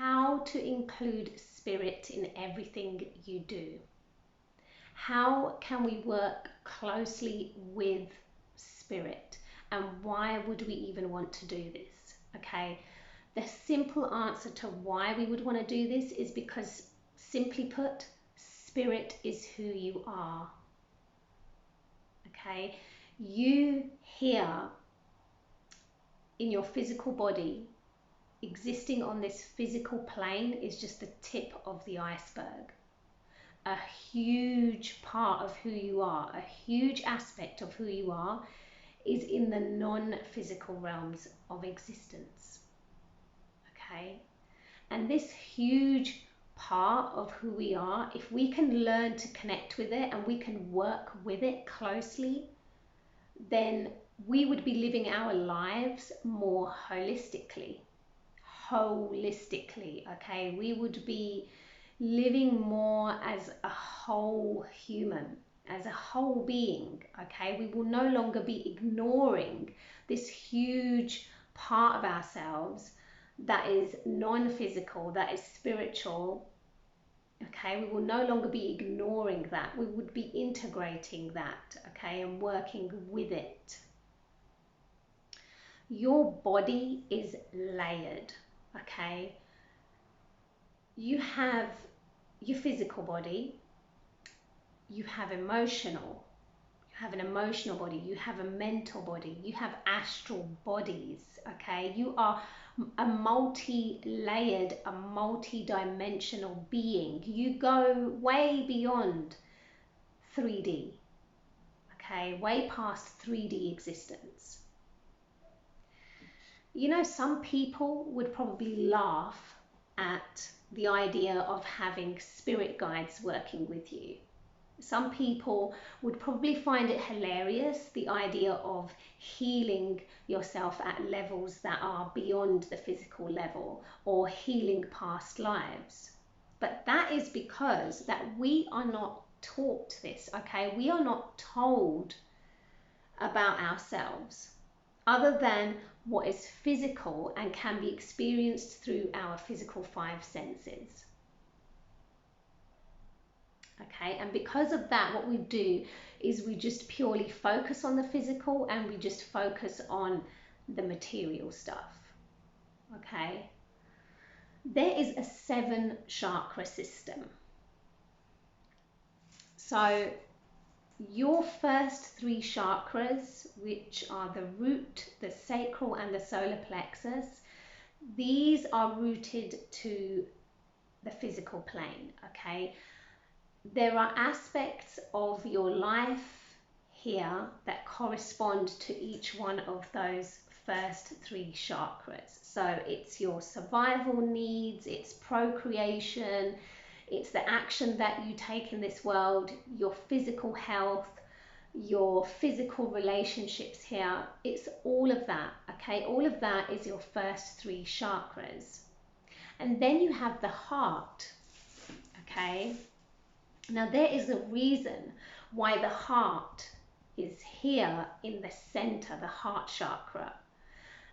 how to include spirit in everything you do. How can we work closely with spirit, and why would we even want to do this? Okay, the simple answer to why we would want to do this is because, simply put, spirit is who you are. Okay, you here in your physical body, existing on this physical plane, is just the tip of the iceberg. A huge part of who you are, a huge aspect of who you are, is in the non-physical realms of existence. Okay, and this huge part of who we are, if we can learn to connect with it and we can work with it closely, then we would be living our lives more holistically. Okay, we would be living more as a whole human, as a whole being. Okay, we will no longer be ignoring this huge part of ourselves that is non-physical, that is spiritual. Okay, we will no longer be ignoring that. We would be integrating that, okay, and working with it. Your body is layered, okay? You have your physical body, you have an emotional body, you have a mental body, you have astral bodies, okay? You are a multi-layered, a multi-dimensional being. You go way beyond 3D, okay? Way past 3D existence. You know, some people would probably laugh at the idea of having spirit guides working with you. Some people would probably find it hilarious, the idea of healing yourself at levels that are beyond the physical level, or healing past lives. But that is because that we are not taught this, okay? We are not told about ourselves other than what is physical and can be experienced through our physical 5 senses. Okay, and because of that, what we do is we just purely focus on the physical, and we just focus on the material stuff. Okay, there is a 7 chakra system. So your first 3 chakras, which are the root, the sacral, and the solar plexus, these are rooted to the physical plane. Okay, there are aspects of your life here that correspond to each one of those first 3 chakras. So it's your survival needs, it's procreation, it's the action that you take in this world, your physical health, your physical relationships here. It's all of that, okay? All of that is your first 3 chakras. And then you have the heart, okay? Now there is a reason why the heart is here in the center, the heart chakra.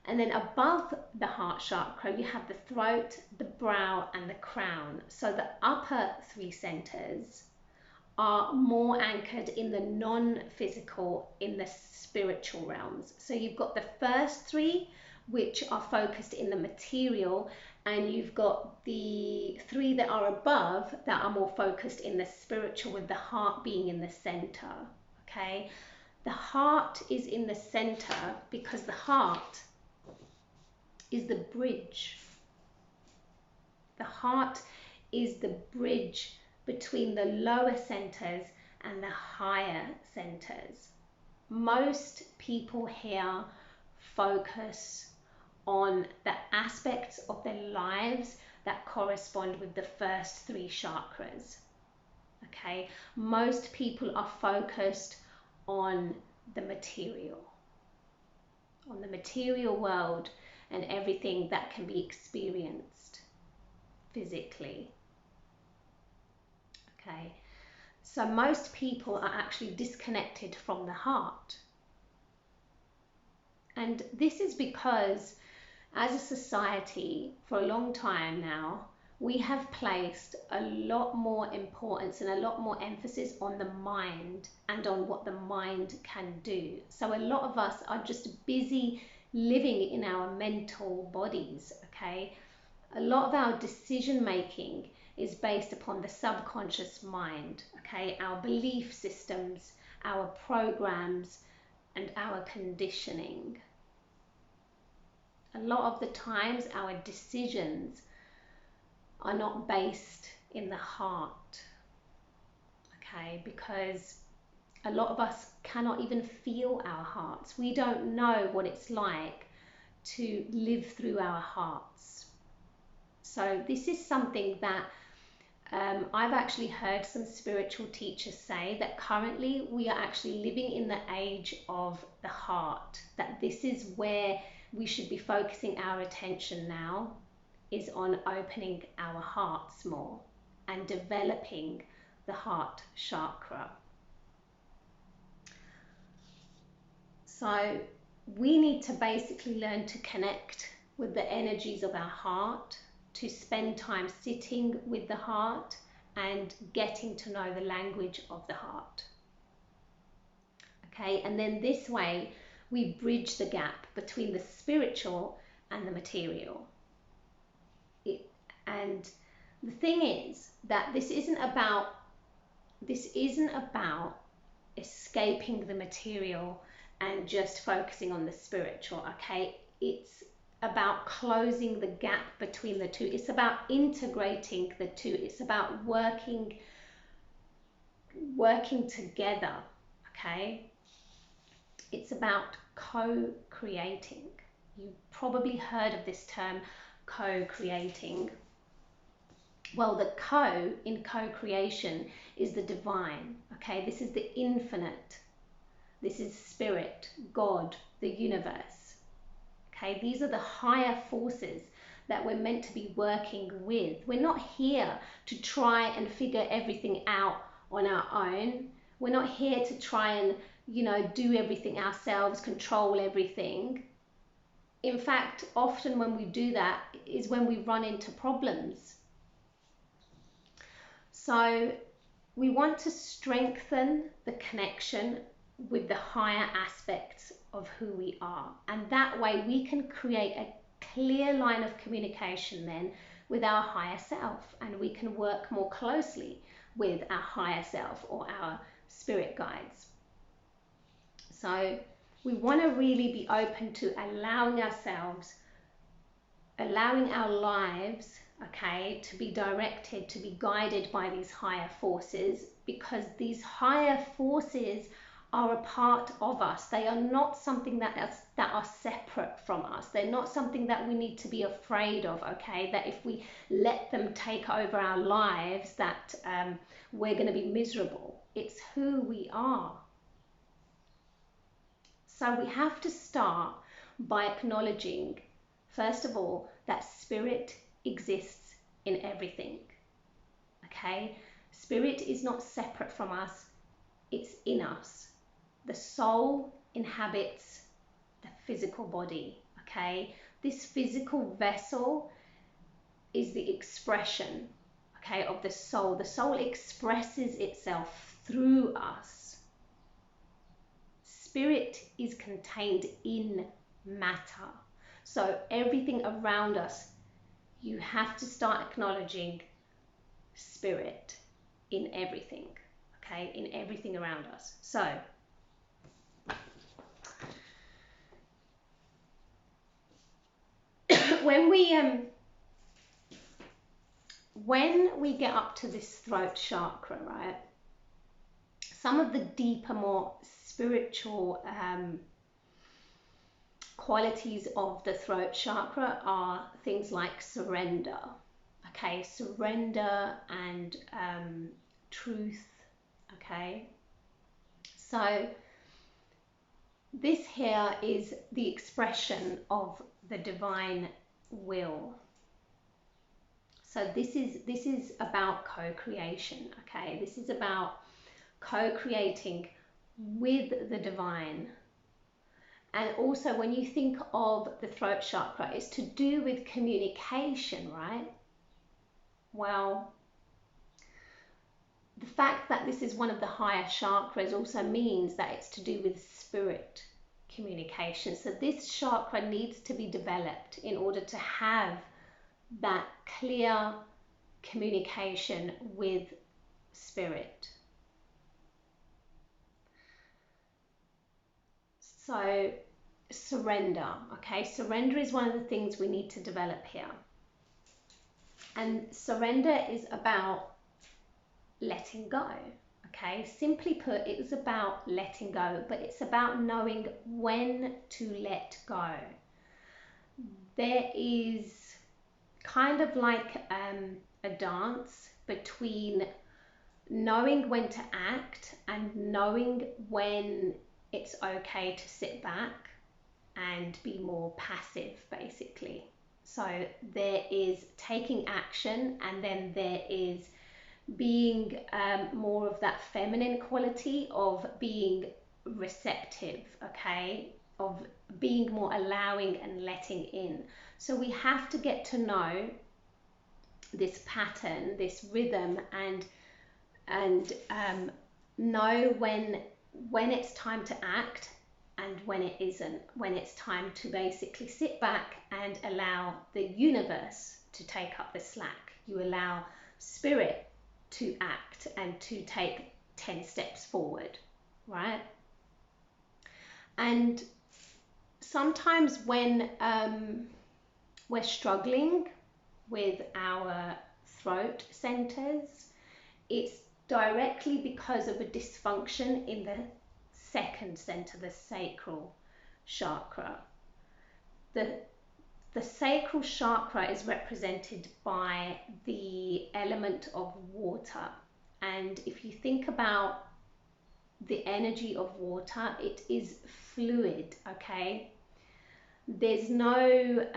And then above the heart chakra, you have the throat, the brow, and the crown. So the upper 3 centers are more anchored in the non-physical, in the spiritual realms. So you've got the first 3, which are focused in the material, and you've got the 3 that are above that are more focused in the spiritual, with the heart being in the center. Okay, the heart is in the center because the heart is the bridge. The heart is the bridge between the lower centers and the higher centers. Most people here focus on the aspects of their lives that correspond with the first 3 chakras. Okay, most people are focused on the material world and everything that can be experienced physically. Okay, so most people are actually disconnected from the heart. And this is because as a society, for a long time now, we have placed a lot more importance and a lot more emphasis on the mind and on what the mind can do. So a lot of us are just busy living in our mental bodies, okay? A lot of our decision making is based upon the subconscious mind, okay? Our belief systems, our programs, and our conditioning. A lot of the times our decisions are not based in the heart, okay? Because a lot of us cannot even feel our hearts. We don't know what it's like to live through our hearts. So this is something that I've actually heard some spiritual teachers say, that currently we are actually living in the age of the heart, that this is where we should be focusing our attention now, is on opening our hearts more and developing the heart chakra. So we need to basically learn to connect with the energies of our heart, to spend time sitting with the heart and getting to know the language of the heart. Okay, and then this way we bridge the gap between the spiritual and the material. And the thing is that this isn't about escaping the material and just focusing on the spiritual, okay? It's about closing the gap between the two. It's about integrating the two. It's about working together, okay? It's about co-creating. You've probably heard of this term, co-creating. Well, the co in co-creation is the divine, okay? This is the infinite. This is spirit, God, the universe. Okay, these are the higher forces that we're meant to be working with. We're not here to try and figure everything out on our own. We're not here to try and, do everything ourselves, control everything. In fact, often when we do that is when we run into problems. So we want to strengthen the connection with the higher aspects of who we are, and that way we can create a clear line of communication then with our higher self, and we can work more closely with our higher self or our spirit guides. So we want to really be open to allowing our lives, okay, to be directed, to be guided by these higher forces, because these higher forces are a part of us. They are not something that are separate from us. They're not something that we need to be afraid of, okay? That if we let them take over our lives, that we're going to be miserable. It's who we are. So we have to start by acknowledging, first of all, that spirit exists in everything, okay? Spirit is not separate from us. It's in us. The soul inhabits the physical body, okay? This physical vessel is the expression, okay, of the soul. The soul expresses itself through us. Spirit is contained in matter. So everything around us, you have to start acknowledging spirit in everything, okay, in everything around us. So when we get up to this throat chakra, right, some of the deeper, more spiritual qualities of the throat chakra are things like surrender, okay, surrender and truth, okay. So this here is the expression of the divine will. So this is about co-creation, okay? This is about co-creating with the divine And also, when you think of the throat chakra, it's to do with communication, right? Well, the fact that this is one of the higher chakras also means that it's to do with spirit communication. So this chakra needs to be developed in order to have that clear communication with spirit. So surrender, okay? Surrender is one of the things we need to develop here. And surrender is about letting go, okay? Simply put, it is about letting go, but it's about knowing when to let go. There is kind of like a dance between knowing when to act and knowing when it's okay to sit back and be more passive, basically. So there is taking action, and then there is being more of that feminine quality of being receptive, okay, of being more allowing and letting in. So we have to get to know this pattern, this rhythm, and know when it's time to act and when it isn't, when it's time to basically sit back and allow the universe to take up the slack. You allow spirit to act and to take 10 steps forward, right? And sometimes when we're struggling with our throat centers, it's directly because of a dysfunction in the second center, the sacral chakra. The sacral chakra is represented by the element of water. And if you think about the energy of water, it is fluid, okay? There's no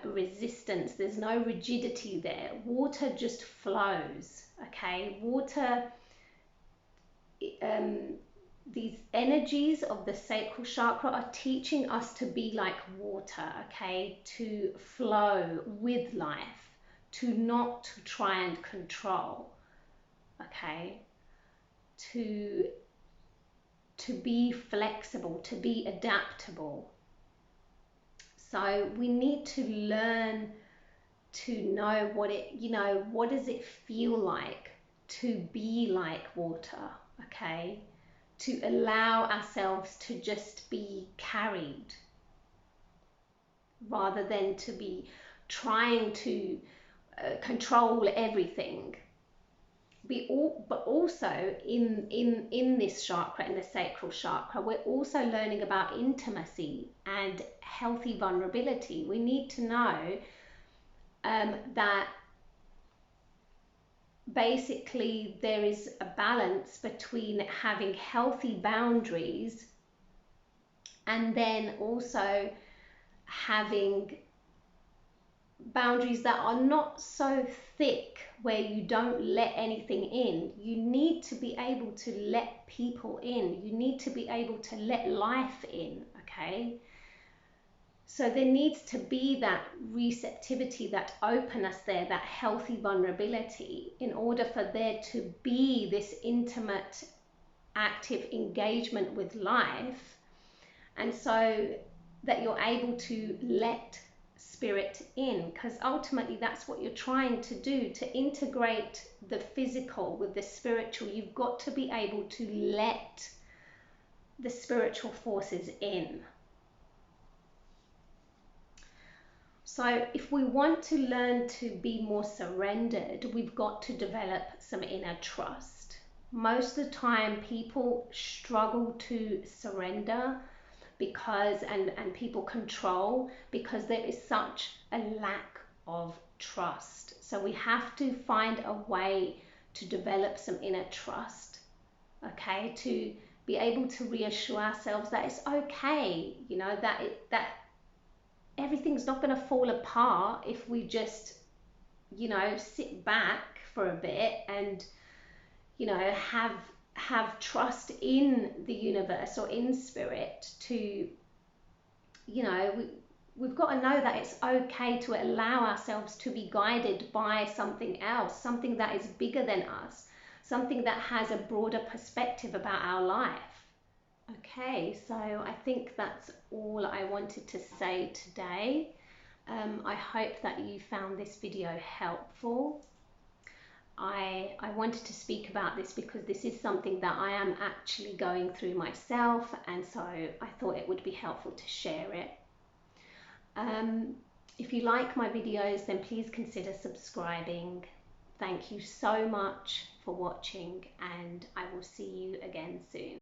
resistance, there's no rigidity there. Water just flows, okay? Water, these energies of the sacral chakra are teaching us to be like water, okay? To flow with life, to not try and control, okay? To be flexible, to be adaptable. So we need to learn to know what it, what does it feel like to be like water, okay? To allow ourselves to just be carried rather than to be trying to control everything. But also in this chakra, in the sacral chakra, we're also learning about intimacy and healthy vulnerability. We need to know that basically there is a balance between having healthy boundaries and then also having boundaries that are not so thick where you don't let anything in. You need to be able to let people in. You need to be able to let life in, okay? So there needs to be that receptivity, that openness there, that healthy vulnerability in order for there to be this intimate, active engagement with life. And so that you're able to let spirit in, because ultimately that's what you're trying to do, to integrate the physical with the spiritual. You've got to be able to let the spiritual forces in. So if we want to learn to be more surrendered, we've got to develop some inner trust. Most of the time people struggle to surrender because and people control because there is such a lack of trust. So we have to find a way to develop some inner trust, okay, to be able to reassure ourselves that it's okay, that everything's not going to fall apart if we just sit back for a bit and have trust in the universe or in spirit to you know, we've got to know that it's okay to allow ourselves to be guided by something else, something that is bigger than us, something that has a broader perspective about our life. Okay, so I think that's all I wanted to say today. I hope that you found this video helpful. I wanted to speak about this because this is something that I am actually going through myself, and so I thought it would be helpful to share it. If you like my videos, then please consider subscribing. Thank you so much for watching, and I will see you again soon.